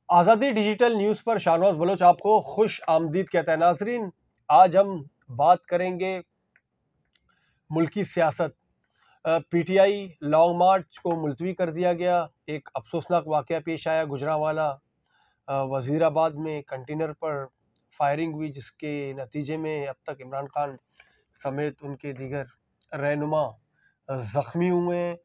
آزادی digital news پر شاہنواز بلوچ آپ کو خوش آمدید کہتا ہے۔ ناظرین، آج ہم بات کریں گے ملکی سیاست۔ پی ٹی آئی لانگ مارچ کو ملتوی کر دیا گیا۔ ایک افسوسناک واقعہ پیش آیا گجرانوالہ وزیر آباد میں کنٹینر پر فائرنگ ہوئی، جس کے نتیجے میں اب تک عمران خان سمیت ان کے دیگر رہنما زخمی ہوئے ہیں۔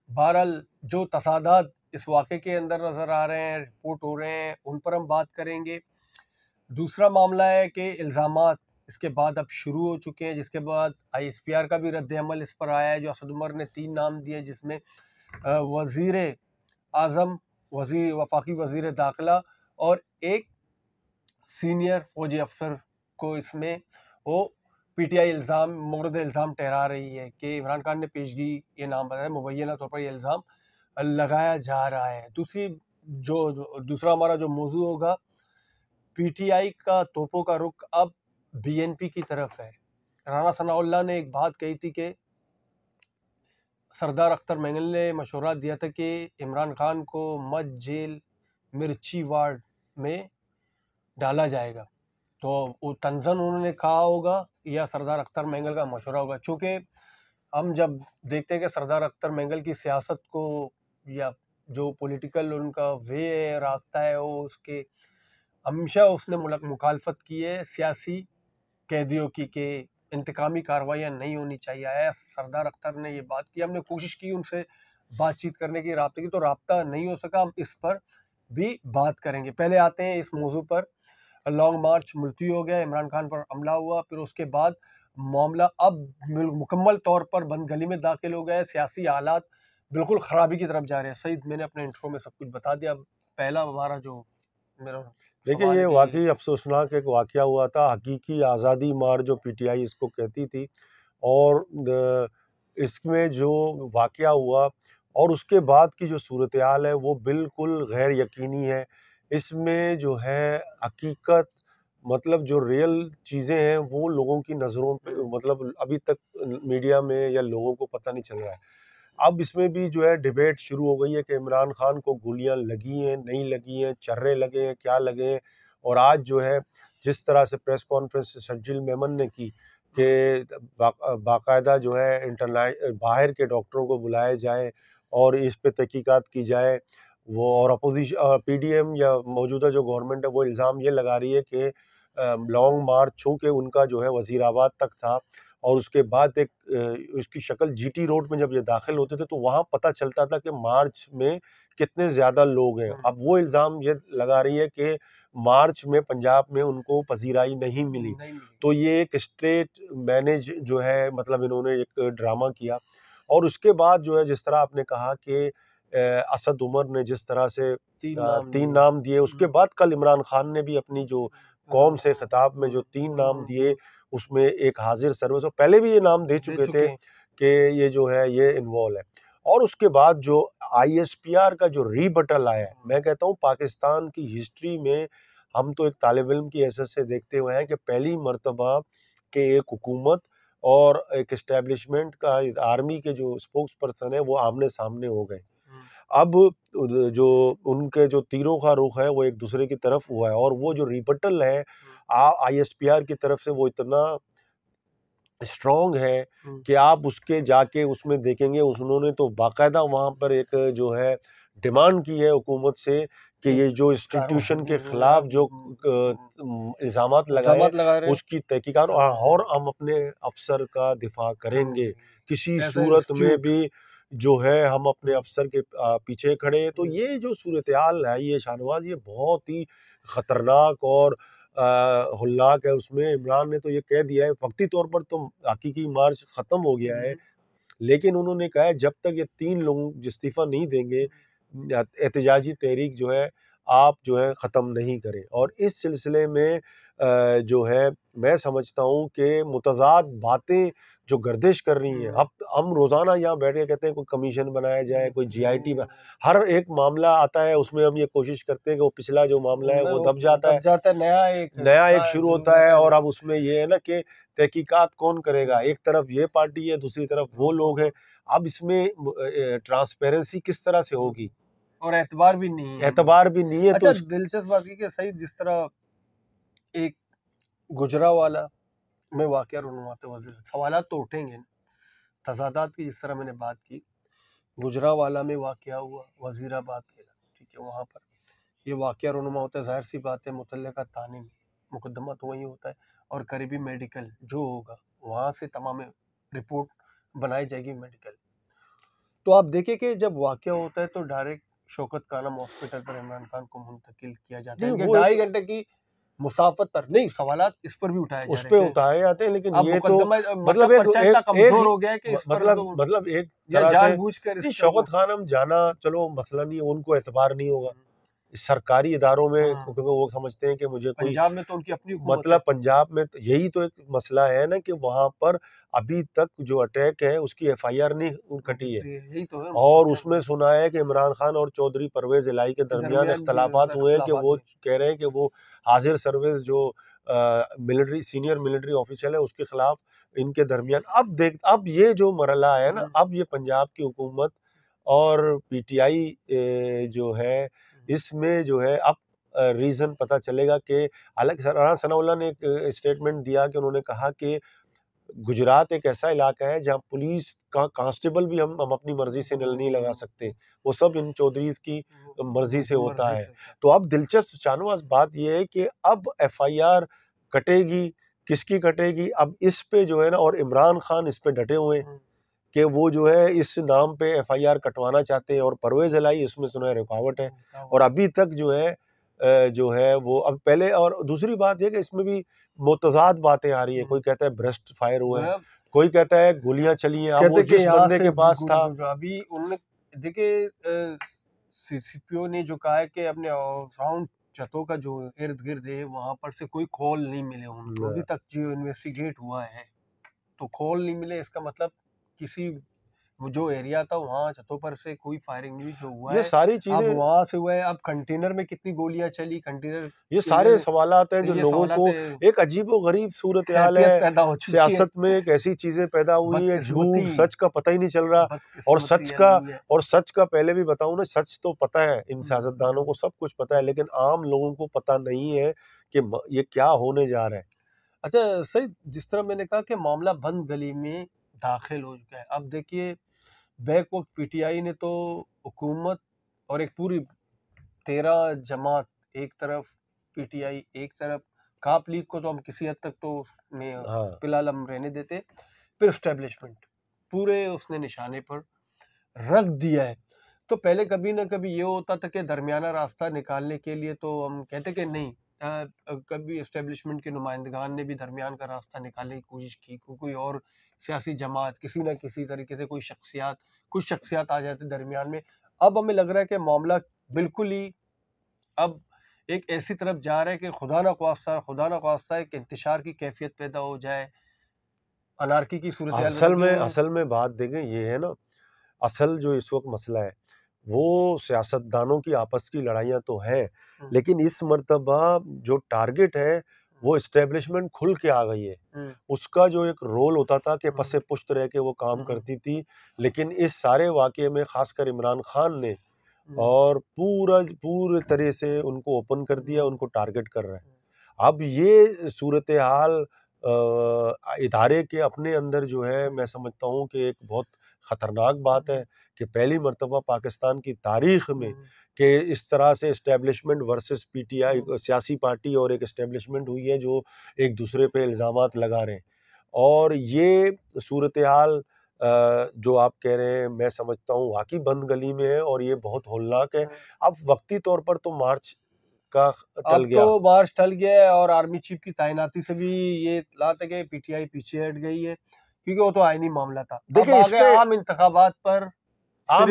بہرحال جو تصادات اس واقعے کے اندر نظر آ رہے ہیں، رپورٹ ہو رہے ہیں، ان پر ہم بات کریں گے۔ دوسرا معاملہ ہے کہ الزامات اس کے بعد اب شروع ہو چکے ہیں، جس کے بعد آئی ایس پی آر کا بھی رد عمل اس پر آیا ہے، جو اسد عمر نے 3 نام دیے، جس میں وزیر اعظم، وفاقی وزیر داخلہ اور ایک سینئر فوجی افسر کو اس میں وہ پی ٹی آئی مورد الزام ٹھہرا رہی ہے کہ عمران خان نے پیشگی یہ نام بتایا، مبینہ طور پر یہ الزام لگایا جا رہا ہے۔ دوسرا ہمارا جو موضوع ہوگا، پی ٹی آئی کا توپوں کا رخ اب بی این پی کی طرف ہے۔ رانا ثناء اللہ نے ایک بات کہی تھی کہ سردار اختر مینگل نے مشورہ دیا تھا کہ عمران خان کو مت جیل مرچی وارڈ میں ڈالا جائے گا، تو وہ تنزن انہوں نے کہا ہوگا یا سردار اختر مینگل کا مشورہ ہوگا۔ چونکہ ہم جب دیکھتے ہیں کہ سردار اختر مینگل کی سیاست کو یا جو پولیٹیکل ان کا وے ہے، راستہ ہے، وہ اس کے ہمیشہ اس نے مخالفت کی ہے سیاسی قیدیوں کی، کہ انتقامی کارروائیاں نہیں ہونی چاہیے۔ سردار اختر نے یہ بات کی، ہم نے کوشش کی ان سے بات چیت کرنے کی، رابطے کی، تو رابطہ نہیں ہو سکا۔ ہم اس پر بھی بات کریں گے۔ پہلے آتے ہیں اس موضوع پر، لانگ مارچ ملتوی ہو گیا، عمران خان پر حملہ ہوا، پھر اس کے بعد معاملہ اب مکمل طور پر بند گلی میں داخل ہو گیا ہے، سیاسی حالات بالکل خرابی کی طرف جا رہے ہیں۔ سعید، میں نے اپنے انٹرو میں سب کچھ بتا دیا۔ اب پہلا ہمارا جو میرا دیکھیں، یہ واقعی افسوسناک ایک واقعہ ہوا تھا، حقیقی آزادی مارچ جو پی ٹی آئی اس کو کہتی تھی، اور اس میں جو واقعہ ہوا اور اس کے بعد کی جو صورتحال ہے وہ بالکل غیر یقینی ہے۔ اس میں جو ہے حقیقت، مطلب جو ریئل چیزیں ہیں وہ لوگوں کی نظروں پہ، مطلب ابھی تک میڈیا میں یا لوگوں کو پتہ نہیں چل رہا ہے۔ اب اس میں بھی جو ہے ڈیبیٹ شروع ہو گئی ہے کہ عمران خان کو گولیاں لگی ہیں، نہیں لگی ہیں، چرے لگے ہیں، کیا لگے ہیں۔ اور آج جو ہے جس طرح سے پریس کانفرنس شرجیل میمن نے کی کہ باقاعدہ جو ہے باہر کے ڈاکٹروں کو بلائے جائے اور اس پہ تحقیقات کی جائے، وہ اور اپوزیشن پی ڈی ایم یا موجودہ جو گورنمنٹ ہے وہ الزام یہ لگا رہی ہے کہ لانگ مارچ چونکہ ان کا جو ہے وزیر آباد تک تھا، اور اس کے بعد ایک اس کی شکل جی ٹی روڈ میں جب یہ داخل ہوتے تھے تو وہاں پتہ چلتا تھا کہ مارچ میں کتنے زیادہ لوگ ہیں۔ اب وہ الزام یہ لگا رہی ہے کہ مارچ میں پنجاب میں ان کو پذیرائی نہیں ملی، تو یہ ایک اسٹیٹ مینیج جو ہے، مطلب انہوں نے ایک ڈرامہ کیا۔ اور اس کے بعد جو ہے جس طرح آپ نے کہا کہ اسد عمر نے جس طرح سے 3 نام دیے، اس کے بعد کل عمران خان نے بھی اپنی جو قوم سے خطاب میں جو 3 نام دیے، اس میں ایک حاضر سروس، اور پہلے بھی یہ نام دے چکے تھے کہ یہ جو ہے یہ انوالو ہے۔ اور اس کے بعد جو آئی ایس پی آر کا جو ری بٹل آیا ہے، میں کہتا ہوں پاکستان کی ہسٹری میں ہم تو ایک طالب علم کی حیثیت سے دیکھتے ہوئے ہیں کہ پہلی مرتبہ کہ ایک حکومت اور ایک اسٹیبلشمنٹ کا آرمی کے جو اسپوکس پرسن ہے وہ آمنے سامنے ہو گئے۔ اب جو ان کے جو تیروں کا رخ ہے وہ ایک دوسرے کی طرف ہوا ہے، اور وہ جو ریبٹل ہے آئی ایس پی آر کی طرف سے وہ اتنا اسٹرانگ ہے کہ آپ اس کے جا کے اس میں دیکھیں گے، انہوں نے تو باقاعدہ وہاں پر ایک جو ہے ڈیمانڈ کی ہے حکومت سے کہ یہ جو انسٹیٹیوشن کے خلاف جو الزامات لگائے اس کی تحقیقات، اور ہم اپنے افسر کا دفاع کریں گے، کسی صورت میں بھی جو ہے ہم اپنے افسر کے پیچھے کھڑے ہیں۔ تو یہ جو صورتحال ہے یہ شاہنواز، یہ بہت ہی خطرناک اور ہولناک ہے۔ اس میں عمران نے تو یہ کہہ دیا ہے وقتی طور پر تو حقیقی مارچ ختم ہو گیا ہے، لیکن انہوں نے کہا ہے جب تک یہ 3 لوگ استعفیٰ نہیں دیں گے احتجاجی تحریک جو ہے آپ جو ہے ختم نہیں کریں۔ اور اس سلسلے میں جو ہے میں سمجھتا ہوں کہ متضاد باتیں جو گردش کر رہی ہیں، اب ہم روزانہ یہاں بیٹھ کے کہتے ہیں کوئی کمیشن بنایا جائے، کوئی جی آئی ٹی، ہر ایک معاملہ آتا ہے اس میں ہم یہ کوشش کرتے ہیں کہ وہ پچھلا جو معاملہ ہے وہ دب جاتا ہے، نیا ایک شروع ہوتا ہے، اور اب اس میں یہ ہے نا کہ تحقیقات کون کرے گا، ایک طرف یہ پارٹی ہے دوسری طرف وہ لوگ ہیں، اب اس میں ٹرانسپیرنسی کس طرح سے ہوگی؟ اور اعتبار بھی نہیں ہے. اعتبار بھی نہیں ہے. اچھا دلچسپ بات یہ کہ صحیح جس طرح ایک گجراوالا میں واقعہ رونما تھا، سوالات تو اٹھیں گے، تضادات کی جس طرح میں نے بات کی، گجراوالا میں واقعہ ہوا، وزیر آباد کے، ٹھیک ہے، وہاں پر یہ واقعہ رونما ہوتا ہے. ظاہر سی بات ہے متعلقہ تھانے میں مقدمہ تو وہی ہوتا ہے، اور قریبی میڈیکل جو ہوگا وہاں سے تمام رپورٹ بنائی جائے گی میڈیکل. تو آپ دیکھیں کہ جب واقعہ ہوتا ہے تو ڈائریکٹ شوکت کانم ہاسپٹل پر عمران خان کو منتقل کیا جاتا ہے. ان کے 2.5 گھنٹے کی مسافت پر نہیں، سوالات اس پر بھی اٹھائے جا رہے ہیں، اس پہ اٹھائے جاتے ہیں، لیکن یہ تو مطلب پرچہ اتنا کمزور ہو گیا ہے کہ اس پر مطلب ایک یا طرح جان سے بوجھ کر شوکت خانم جانا چلو مسئلہ نہیں ہے، ان کو اعتبار نہیں ہوگا سرکاری اداروں میں، کیونکہ وہ سمجھتے ہیں کہ مجھے کوئی پنجاب میں تو ان کی اپنی حکومت مطلب پنجاب میں یہی تو ایک مسئلہ ہے نا کہ وہاں پر ابھی تک جو اٹیک ہے اس کی ایف آئی آر نہیں کٹی ہے، اور اس میں سنا ہے کہ عمران خان اور چودھری پرویز الہی کے درمیان اختلافات ہوئے ہیں کہ وہ کہہ رہے ہیں کہ وہ حاضر سروس جو ملٹری سینئر ملٹری آفیسر ہے اس کے خلاف ان کے درمیان. اب یہ جو مرحلہ ہے نا، اب یہ پنجاب کی حکومت اور پی ٹی آئی جو ہے اس میں جو ہے اب ریزن پتہ چلے گا. کہ حالانکہ رانا ثناء اللہ نے ایک اسٹیٹمنٹ دیا کہ انہوں نے کہا کہ گجرات ایک ایسا علاقہ ہے جہاں پولیس کا کانسٹیبل بھی ہم اپنی مرضی سے نل نہیں لگا سکتے، وہ سب ان چودھریز کی مرضی سے ہوتا ہے. تو اب دلچسپ شانواز بات یہ ہے کہ اب ایف آئی آر کٹے گی، کس کی کٹے گی؟ اب اس پہ جو ہے نا، اور عمران خان اس پہ ڈٹے ہوئے ہیں کہ وہ جو ہے اس نام پہ ایف آئی آر کٹوانا چاہتے ہیں، اور پرویز الہی اس میں سنا ہے رکاوٹ ہے، اور ابھی تک جو ہے وہ اب پہلے. اور دوسری بات یہ کہ اس میں بھی متضاد باتیں آ رہی ہیں، کوئی کہتا ہے برسٹ فائر ہوا ہے، کوئی کہتا ہے گولیاں چلی ہیں. اب وہ جس بندے کے پاس تھا، ابھی انہوں نے دیکھیں سی سی پی او نے جو کہا ہے کہ اپنے راؤنڈ چتوں کا جو ارد گرد ہے وہاں پر سے کوئی کھول نہیں ملے ان کو ابھی تک جو انویسٹیگیٹ ہوا ہے. تو کھول نہیں ملے، اس کا مطلب کسی جو ایریا تھا وہاں چھتوں پر سے کوئی فائرنگ نہیں جو ہوا ہے. یہ ساری چیزیں اب وہاں سے ہوا ہے، اب کنٹینر میں کتنی گولیاں چلی، کنٹینر، یہ سارے سوالات ہیں جو لوگوں کو ایک عجیب و غریب صورتحال ہے. سیاست میں ایک ایسی چیزیں پیدا ہوئی ہے، جھوٹ سچ کا پتہ ہی نہیں چل رہا. اور سچ کا پہلے بھی بتاؤں نا، سچ تو پتہ ہے ان سیاستدانوں کو، سب کچھ پتہ ہے، لیکن عام لوگوں کو پتہ نہیں ہے کہ یہ کیا ہونے جا رہا ہے. اچھا صحیح، جس طرح میں نے کہا کہ معاملہ بند گلی میں داخل ہو چکا ہے. اب دیکھیے بیک وقت پی ٹی آئی نے تو حکومت اور ایک پوری 13 جماعت ایک طرف، پی ٹی آئی ایک طرف، کاپ لیگ کو تو ہم کسی حد تک تو میں فی الحال ہم رہنے دیتے، پھر اسٹیبلشمنٹ پورے اس نے نشانے پر رکھ دیا ہے. تو پہلے کبھی نہ کبھی یہ ہوتا تھا کہ درمیانہ راستہ نکالنے کے لیے تو ہم کہتے کہ نہیں، کبھی اسٹیبلشمنٹ کے نمائندگان نے بھی درمیان کا راستہ نکالنے کی کوشش کی، کوئی اور سیاسی جماعت کسی نہ کسی طریقے سے کچھ شخصیات آ جاتے درمیان میں. اب ہمیں لگ رہا ہے کہ معاملہ بالکل ہی اب ایک ایسی طرف جا رہا ہے کہ خدا نہ خواستہ ایک انتشار کی کیفیت پیدا ہو جائے، انارکی کی صورتحال. اصل میں بات دیکھیں یہ ہے نا، اصل جو اس وقت مسئلہ ہے وہ سیاستدانوں کی آپس کی لڑائیاں تو ہیں، لیکن اس مرتبہ جو ٹارگٹ ہے وہ اسٹیبلشمنٹ کھل کے آ گئی ہے. اس کا جو ایک رول ہوتا تھا کہ پس پشت رہ کے وہ کام کرتی تھی، لیکن اس سارے واقعے میں خاص کر عمران خان نے اور پورے طرح سے ان کو اوپن کر دیا، ان کو ٹارگٹ کر رہا ہے. اب یہ صورتحال ادارے کے اپنے اندر جو ہے میں سمجھتا ہوں کہ ایک بہت خطرناک بات ہے کہ پہلی مرتبہ پاکستان کی تاریخ میں کہ اس طرح سے establishment versus P T I, سیاسی پارٹی اور ایک اسٹیبلشمنٹ ہوئی ہے جو ایک دوسرے پہ الزامات لگا رہے ہیں. اور یہ صورتحال جو آپ کہہ رہے ہیں میں سمجھتا ہوں واقعی بند گلی میں ہے، اور یہ بہت ہولناک ہے. اب وقتی طور پر تو مارچ کا ٹل گیا، اب تو مارچ ٹل گیا ہے، اور آرمی چیف کی تعیناتی سے بھی یہ اطلاع ہے کہ پی ٹی آئی پیچھے ہٹ گئی ہے، کیونکہ وہ تو آئینی معاملہ تھا. دیکھیں اس پہ عام انتخابات پر تو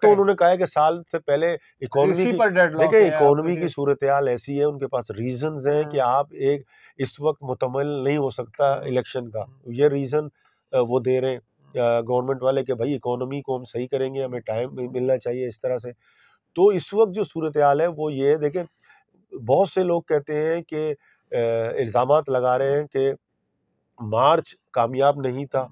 انہوں نے کہا ہے کہ سال سے پہلے اکانومی کی صورتحال ایسی ہے، ان کے پاس ریزنز ہیں کہ آپ ایک اس وقت مکمل نہیں ہو سکتا الیکشن کا. یہ ریزن وہ دے رہے ہیں گورنمنٹ والے کہ بھائی اکانومی کو ہم صحیح کریں گے، ہمیں ٹائم ملنا چاہیے اس طرح سے. تو اس وقت جو صورتحال ہے وہ یہ ہے، دیکھیں بہت سے لوگ کہتے ہیں کہ الزامات لگا رہے ہیں کہ مارچ کامیاب نہیں تھا،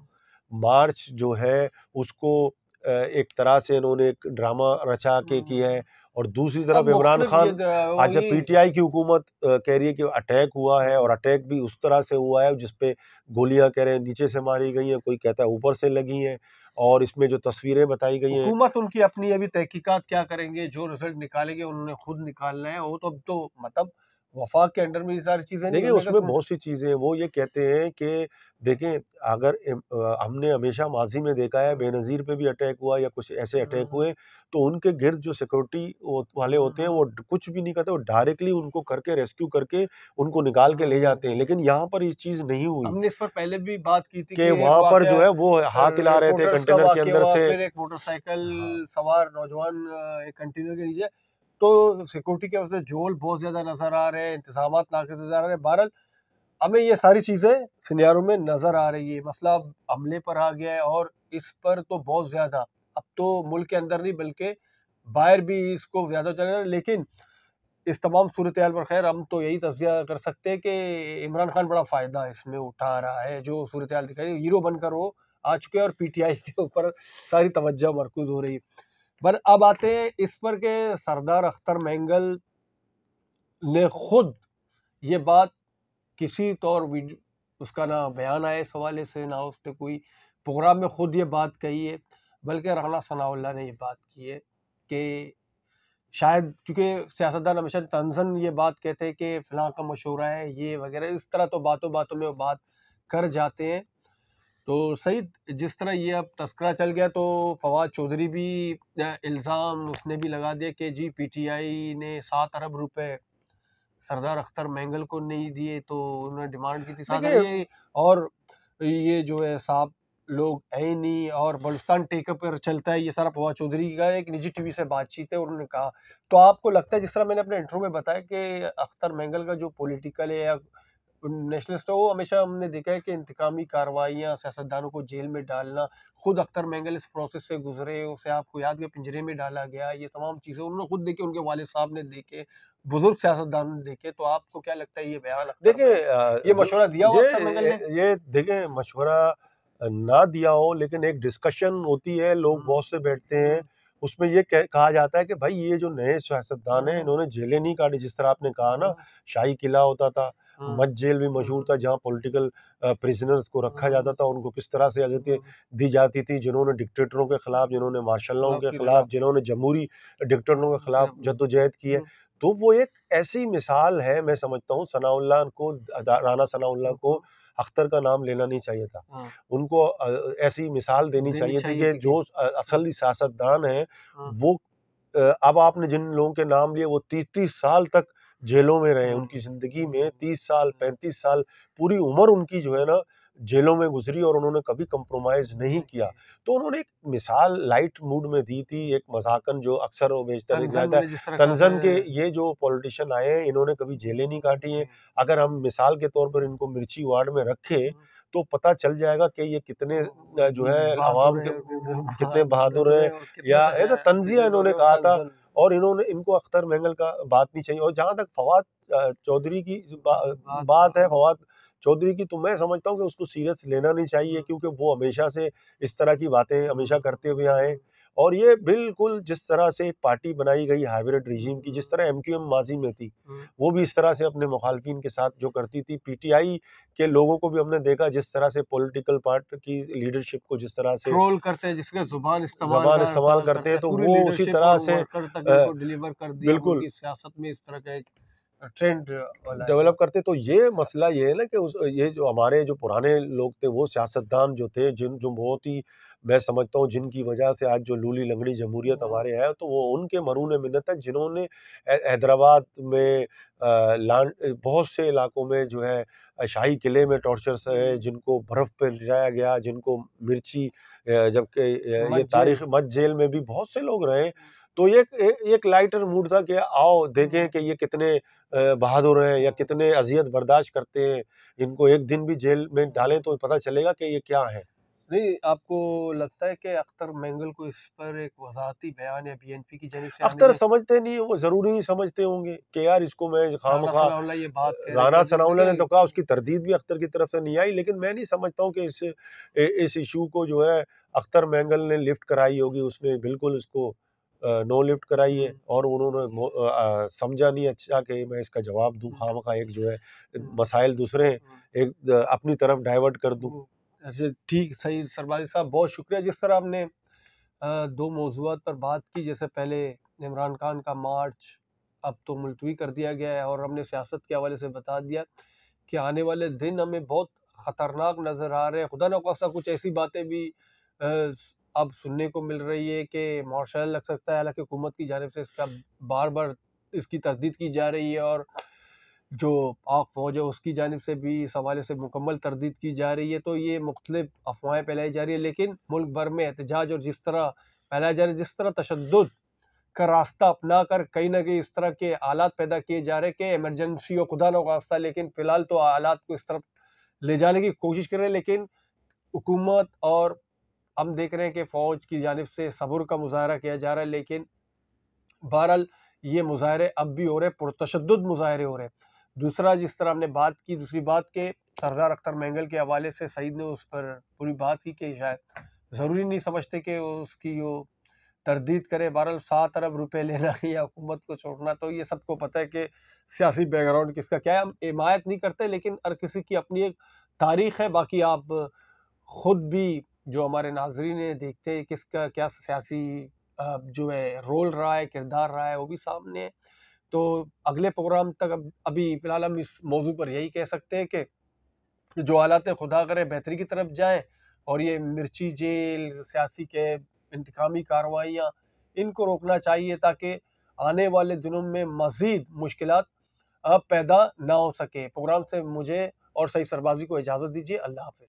مارچ جو ہے اس کو ایک طرح سے انہوں نے ایک ڈرامہ رچا کے کی ہے، اور دوسری اب طرف عمران مختلف خان یہ آج جب وہی پی ٹی آئی کی حکومت کہہ رہی ہے کہ اٹیک ہوا ہے، اور اٹیک بھی اس طرح سے ہوا ہے جس پہ گولیاں کہہ رہے ہیں نیچے سے ماری گئی ہیں، کوئی کہتا ہے اوپر سے لگی ہیں، اور اس میں جو تصویریں بتائی گئی ہیں. حکومت ان کی اپنی ابھی تحقیقات کیا کریں گے، جو رزلٹ نکالیں گے انہوں نے خود نکالنا ہے، وہ تو اب تو مطلب وفاق کے انڈر میں یہ ساری چیزیں نہیں دیکھیں ہونے اس کا میں بہت سی چیزیں ہیں. وہ یہ کہتے ہیں کہ دیکھیں اگر ہم نے ہمیشہ ماضی میں دیکھا ہے بے نظیر پہ بھی اٹیک ہوا یا کچھ ایسے اٹیک ہوئے، تو ان کے گرد جو سیکورٹی والے ہوتے ہیں وہ کچھ بھی نہیں کرتے، وہ ڈائریکٹلی ان کو کر کے ریسکیو کر کے ان کو نکال کے لے جاتے ہیں. لیکن یہاں پر یہ چیز نہیں ہوئی ہم نے اس پر پہلے بھی بات کی تھی کہ کہ ایک وہاں پر جو واقعہ ہے وہ ہاتھ ہلا رہے تھے رپورٹرز کا کنٹینر کے واقعہ اندر ہوا، سے. پھر ایک موٹر سائیکل سوار نوجوان ایک کنٹینر کے نیچے، تو سیکورٹی کے وجہ سے جول بہت زیادہ نظر آ رہے ہیں، انتظامات ناقص نظر آ رہے ہیں. بہرحال ہمیں یہ ساری چیزیں سینیاروں میں نظر آ رہی ہے. مسئلہ اب حملے پر آ گیا ہے، اور اس پر تو بہت زیادہ اب تو ملک کے اندر نہیں بلکہ باہر بھی اس کو زیادہ چل رہا ہے. لیکن اس تمام صورتحال پر خیر ہم تو یہی تجزیہ کر سکتے ہیں کہ عمران خان بڑا فائدہ اس میں اٹھا رہا ہے. جو صورتحال دکھائی ہیرو بن کر وہ آ چکے ہیں، اور پی ٹی آئی کے اوپر ساری توجہ مرکوز ہو رہی ہے. پر اب آتے ہیں اس پر کہ سردار اختر مینگل نے خود یہ بات کسی طور اس کا نہ بیان آیا اس حوالے سے، نہ اس نے کوئی پروگرام میں خود یہ بات کہی ہے، بلکہ رانا ثناء اللہ نے یہ بات کی ہے کہ شاید کیونکہ سیاستدان ہمیشہ تنزن یہ بات کہتے ہیں کہ فلاں کا مشورہ ہے یہ وغیرہ، اس طرح تو باتوں باتوں میں وہ بات کر جاتے ہیں. تو سعید جس طرح یہ اب تذکرہ چل گیا تو فواد چودھری بھی الزام اس نے بھی لگا دیا کہ جی پی ٹی آئی نے 7 ارب روپے سردار اختر مینگل کو نہیں دیے، تو انہوں نے ڈیمانڈ کی تھی 7 ارب. دیکھیے اور یہ جو ہے صاحب لوگ ہیں نہیں، اور بلوچستان ٹیک اپ پر چلتا ہے یہ سارا. فواد چودھری کا ایک نجی ٹی وی سے بات چیت ہے، انہوں نے کہا. تو آپ کو لگتا ہے جس طرح میں نے اپنے انٹرو میں بتایا کہ اختر مینگل کا جو پولیٹیکل ہے یا نیشنلسٹ ہے، وہ ہمیشہ ہم نے دیکھا ہے کہ انتقامی کارروائیاں، سیاستدانوں کو جیل میں ڈالنا، خود اختر مینگل اس پروسیس سے گزرے، اسے آپ کو یاد کہ پنجرے میں ڈالا گیا، یہ تمام چیزیں انہوں نے خود دیکھے، ان کے والد صاحب نے دیکھے، بزرگ سیاستدان نے دیکھے. تو آپ کو کیا لگتا ہے یہ بیان دیکھیں یہ مشورہ دیا ہوا اختر مینگل نے؟ یہ دیکھیں مشورہ نہ دیا ہو لیکن ایک ڈسکشن ہوتی ہے، لوگ بہت سے بیٹھتے ہیں، اس میں یہ کہا جاتا ہے کہ بھائی یہ جو نئے سیاستدان ہیں انہوں نے جیلیں نہیں کاٹی. جس طرح آپ نے کہا نا شاہی قلعہ ہوتا تھا، مت جیل بھی مشہور تھا جہاں پولیٹیکل پریزنرز کو رکھا جاتا تھا، ان کو کس طرح سے اجازتیں دی جاتی تھی، جنہوں نے ڈکٹیٹروں کے خلاف، جنہوں نے مارشل لاؤ کے خلاف، جنہوں نے جمہوری ڈکٹیٹروں کے خلاف جدوجہد کی ہے. تو وہ ایک ایسی مثال ہے، میں سمجھتا ہوں ثناء اللہ کو، رانا ثناء اللہ کو اختر کا نام لینا نہیں چاہیے تھا. ان کو ایسی مثال دینی چاہیے تھی کہ جو اصلی سیاستدان ہیں وہ اب آپ نے جن لوگوں کے نام لیے وہ 30 سال تک جیلوں میں رہے، ان کی زندگی میں 30 سال 35 سال پوری عمر ان کی جو ہے نا جیلوں میں گزری، اور انہوں نے کبھی کمپرومائز نہیں کیا. تو انہوں نے ایک مثال لائٹ موڈ میں دی تھی، ایک مذاقن جو اکثر و بیشتر جاتا ہے تنزن کے یہ جو پولیٹیشین آئے ہیں انہوں نے کبھی جیلیں نہیں کاٹی ہیں. اگر ہم مثال کے طور پر ان کو مرچی وارڈ میں رکھیں تو پتہ چل جائے گا کہ یہ کتنے جو ہے عوام کے کتنے بہادر ہیں، یا ایسا تنزیہ انہوں نے کہا تھا. اور انہوں نے ان کو اختر مینگل کا بات نہیں چاہیے. اور جہاں تک فواد چودھری کی بات ہے، فواد چودھری کی، تو میں سمجھتا ہوں کہ اس کو سیریس لینا نہیں چاہیے، کیونکہ وہ ہمیشہ سے اس طرح کی باتیں ہمیشہ کرتے ہوئے آئے. اور یہ بالکل جس طرح سے ایک پارٹی بنائی گئی ہائیبرڈ ریجیم کی، جس طرح ایم کیو ایم ماضی میں تھی، وہ بھی اس طرح سے اپنے مخالفین کے ساتھ جو کرتی تھی. پی ٹی آئی کے لوگوں کو بھی ہم نے دیکھا جس طرح سے پولیٹیکل پارٹی کی لیڈرشپ کو جس طرح سے ٹرول کرتے ہیں، جس کا زبان استعمال کرتے ہیں، تو وہ اسی طرح سے ڈیلیور کر دیا بالکل سیاست میں اس طرح کا ایک ٹرینڈ ڈیولپ کرتے. تو یہ مسئلہ یہ ہے نا کہ یہ جو ہمارے جو پرانے لوگ تھے، وہ سیاستدان جو تھے، جو بہت ہی میں سمجھتا ہوں جن کی وجہ سے آج جو لولی لنگڑی جمہوریت ہمارے ہے، تو وہ ان کے مرہون منت ہے جنہوں نے حیدرآباد میں بہت سے علاقوں میں جو ہے شاہی قلعے میں ٹارچرز ہے، جن کو برف پہ لے گیا، جن کو مرچی، جبکہ یہ تاریخ مت جیل میں بھی بہت سے لوگ رہے. تو یہ ایک لائٹر موڈ تھا کہ آؤ دیکھیں کہ یہ کتنے بہادر ہیں یا کتنے اذیت برداشت کرتے ہیں، ان کو ایک دن بھی جیل میں ڈالیں تو پتہ چلے گا کہ یہ کیا ہے. نہیں آپ کو لگتا ہے کہ اختر مینگل کو اس پر ایک وضاحتی بیان یا بی این پی کی جانب سے اختر سمجھتے نہیں، وہ ضروری نہیں سمجھتے ہوں گے کہ یار اس کو میں خامخواہ. رانا ثناء اللہ نے تو کہا، اس کی تردید بھی اختر کی طرف سے نہیں آئی، لیکن میں نہیں سمجھتا ہوں کہ اس ایشو کو جو ہے اختر مینگل نے لفٹ کرائی ہوگی، اس نے بالکل اس کو نو لفٹ کرائی ہے، اور انہوں نے سمجھا نہیں اچھا کہ میں اس کا جواب دوں، خواہ ایک جو ہے مسائل دوسرے ہیں ایک اپنی طرف ڈائیورٹ کر دوں۔ ٹھیک، صحیح سربازی صاحب، بہت شکریہ۔ جس طرح ہم نے دو موضوعات پر بات کی، جیسے پہلے عمران خان کا مارچ اب تو ملتوی کر دیا گیا ہے، اور ہم نے سیاست کے حوالے سے بتا دیا کہ آنے والے دن ہمیں بہت خطرناک نظر آ رہے ہیں۔ خدا نخواستہ کچھ ایسی باتیں بھی اب سننے کو مل رہی ہے کہ مارشل لگ سکتا ہے، حالانکہ حکومت کی جانب سے اس کا بار بار اس کی تردید کی جا رہی ہے، اور جو پاک فوج ہے اس کی جانب سے بھی اس حوالے سے مکمل تردید کی جا رہی ہے۔ تو یہ مختلف افواہیں پھیلائی جا رہی ہے، لیکن ملک بھر میں احتجاج اور جس طرح پھیلایا جا رہا ہے، جس طرح تشدد کا راستہ اپنا کر کہیں نہ کہیں اس طرح کے حالات پیدا کیے جا رہے کہ ایمرجنسی اور خدا نخواستہ، لیکن فی الحال تو حالات کو اس طرف لے جانے کی کوشش کر رہے ہیں، لیکن حکومت اور ہم دیکھ رہے ہیں کہ فوج کی جانب سے صبر کا مظاہرہ کیا جا رہا ہے، لیکن بہرحال یہ مظاہرے اب بھی ہو رہے، پرتشدد مظاہرے ہو رہے۔ دوسرا، جس طرح ہم نے بات کی، دوسری بات کہ سردار اختر مینگل کے حوالے سے سعید نے اس پر پوری بات کی کہ شاید ضروری نہیں سمجھتے کہ اس کی وہ تردید کرے۔ بہرحال 7 ارب روپے لینا یا حکومت کو چھوڑنا، تو یہ سب کو پتہ ہے کہ سیاسی بیک گراؤنڈ کس کا کیا ہے۔ ہم حمایت نہیں کرتے، لیکن ہر کسی کی اپنی ایک تاریخ ہے۔ باقی آپ خود بھی جو ہمارے ناظرین ہیں دیکھتے ہیں کس کا کیا سیاسی جو ہے رول رہا ہے، کردار رہا ہے، وہ بھی سامنے ہے۔ تو اگلے پروگرام تک ابھی فی الحال ہم اس موضوع پر یہی کہہ سکتے ہیں کہ جو حالات خدا کرے بہتری کی طرف جائیں، اور یہ مرچی جیل، سیاسی کے انتقامی کارروائیاں، ان کو روکنا چاہیے تاکہ آنے والے دنوں میں مزید مشکلات پیدا نہ ہو سکے۔ پروگرام سے مجھے اور سعید سربازی کو اجازت دیجیے۔ اللہ حافظ۔